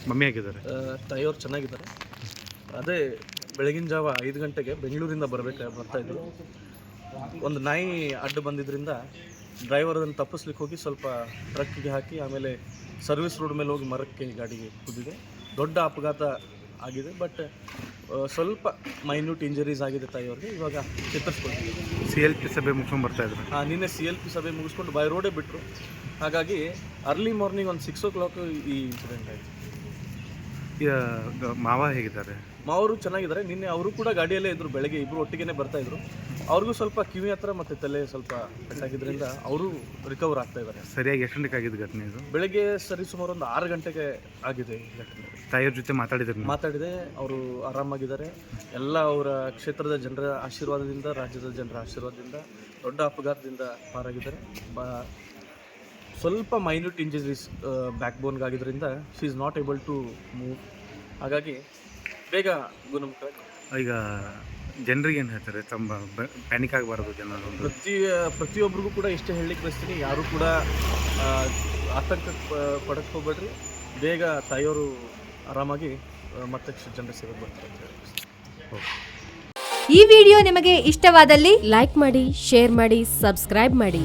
Mummy ಆಗಿದ್ದಾರೆ, ತಾಯಿಯವ್ರು ಚೆನ್ನಾಗಿದ್ದಾರೆ. ಅದೇ ಬೆಳಗಿನ ಜಾವ 5 ಗಂಟೆಗೆ ಬೆಂಗಳೂರಿಂದ ಬರ್ತಾಯಿದ್ರು. ಒಂದು ನಾಯಿ ಅಡ್ಡು ಬಂದಿದ್ದರಿಂದ ಡ್ರೈವರ್ ಅದನ್ನು ತಪ್ಪಿಸ್ಲಿಕ್ಕೆ ಹೋಗಿ ಸ್ವಲ್ಪ ಟ್ರಕ್ಕಿಗೆ ಹಾಕಿ ಆಮೇಲೆ ಸರ್ವಿಸ್ ರೋಡ್ ಮೇಲೆ ಹೋಗಿ ಮರಕ್ಕೆ ಗಾಡಿಗೆ ಕುದ್ದಿದೆ. ದೊಡ್ಡ ಅಪಘಾತ ಆಗಿದೆ, ಬಟ್ ಸ್ವಲ್ಪ ಮೈನ್ಯೂಟ್ ಇಂಜರೀಸ್ ಆಗಿದೆ ತಾಯಿಯವ್ರಿಗೆ. ಇವಾಗ ಚಿತ್ರಿಸ್ಕೊಳ್ತೀವಿ. CLP ಸಭೆ ಮುಗಿಸ್ಕೊಂಡು ಬರ್ತಾಯಿದ್ರು. ನಿನ್ನೆ CLP ಸಭೆ ಮುಗಿಸ್ಕೊಂಡು ಬೈ ರೋಡೇ ಬಿಟ್ಟರು. ಹಾಗಾಗಿ ಅರ್ಲಿ ಮಾರ್ನಿಂಗ್ ಒಂದು 6 o'clock ಈ ಇನ್ಸಿಡೆಂಟ್ ಆಯಿತು. ಮಾವ ಹೇಗಿದ್ದಾರೆ? ಮಾವರು ಚೆನ್ನಾಗಿದ್ದಾರೆ. ನಿನ್ನೆ ಅವರು ಕೂಡ ಗಾಡಿಯಲ್ಲೇ ಇದ್ದರು. ಬೆಳಗ್ಗೆ ಇಬ್ಬರು ಒಟ್ಟಿಗೆ ಬರ್ತಾಯಿದ್ರು. ಅವ್ರಿಗೂ ಸ್ವಲ್ಪ ಕಿವಿ ಹತ್ರ ಮತ್ತು ತಲೆ ಸ್ವಲ್ಪ ಪೆಟ್ಟಾಗಿದ್ದರಿಂದ ಅವರು ರಿಕವರ್ ಆಗ್ತಾ ಇದ್ದಾರೆ. ಸರಿಯಾಗಿ ಎಷ್ಟು ಗಂಟೆಗೆ ಆಗಿದ್ದು ಘಟನೆ ಇದು? ಬೆಳಗ್ಗೆ ಸುಮಾರು ಒಂದು 6 ಗಂಟೆಗೆ ಆಗಿದೆ ಈ ಘಟನೆ. ತಾಯಿಯವ್ರ ಜೊತೆ ಮಾತಾಡಿದೆ. ಅವರು ಆರಾಮಾಗಿದ್ದಾರೆ. ಎಲ್ಲ ಅವರ ಕ್ಷೇತ್ರದ ಜನರ ಆಶೀರ್ವಾದದಿಂದ, ರಾಜ್ಯದ ಜನರ ಆಶೀರ್ವಾದದಿಂದ ದೊಡ್ಡ ಅಪಘಾತದಿಂದ ಪಾರಾಗಿದ್ದಾರೆ. ಸ್ವಲ್ಪ ಮೈನ್ಯೂಟ್ ಇಂಜರೀಸ್ ಬ್ಯಾಕ್ ಬೋನ್ಗಾಗಿದ್ದರಿಂದ she is not able to move. ಹಾಗಾಗಿ ಬೇಗ ಗುಣಮುಖ. ಈಗ ಜನರಿಗೆ ಏನು ಹೇಳ್ತಾರೆ? ತಮ್ಮ ಪ್ಯಾನಿಕ್ ಆಗಬಾರ್ದು ಜನರು. ಪ್ರತಿಯೊಬ್ಬರಿಗೂ ಕೂಡ ಇಷ್ಟೇ ಹೇಳಲಿಕ್ಕೆ ಬಯಸ್ತೀನಿ, ಯಾರೂ ಕೂಡ ಆತಂಕ ಪಡಕ್ಕೆ ಹೋಗ್ಬೇಡ್ರಿ. ಬೇಗ ತಾಯಿಯವರು ಆರಾಮಾಗಿ ಮತ್ತೆ ಜನರ ಸೇವೆಗೆ ಬರ್ತಾರೆ ಅಂತ ಹೇಳಿ. ಈ ವಿಡಿಯೋ ನಿಮಗೆ ಇಷ್ಟವಾದಲ್ಲಿ ಲೈಕ್ ಮಾಡಿ, ಶೇರ್ ಮಾಡಿ, ಸಬ್ಸ್ಕ್ರೈಬ್ ಮಾಡಿ.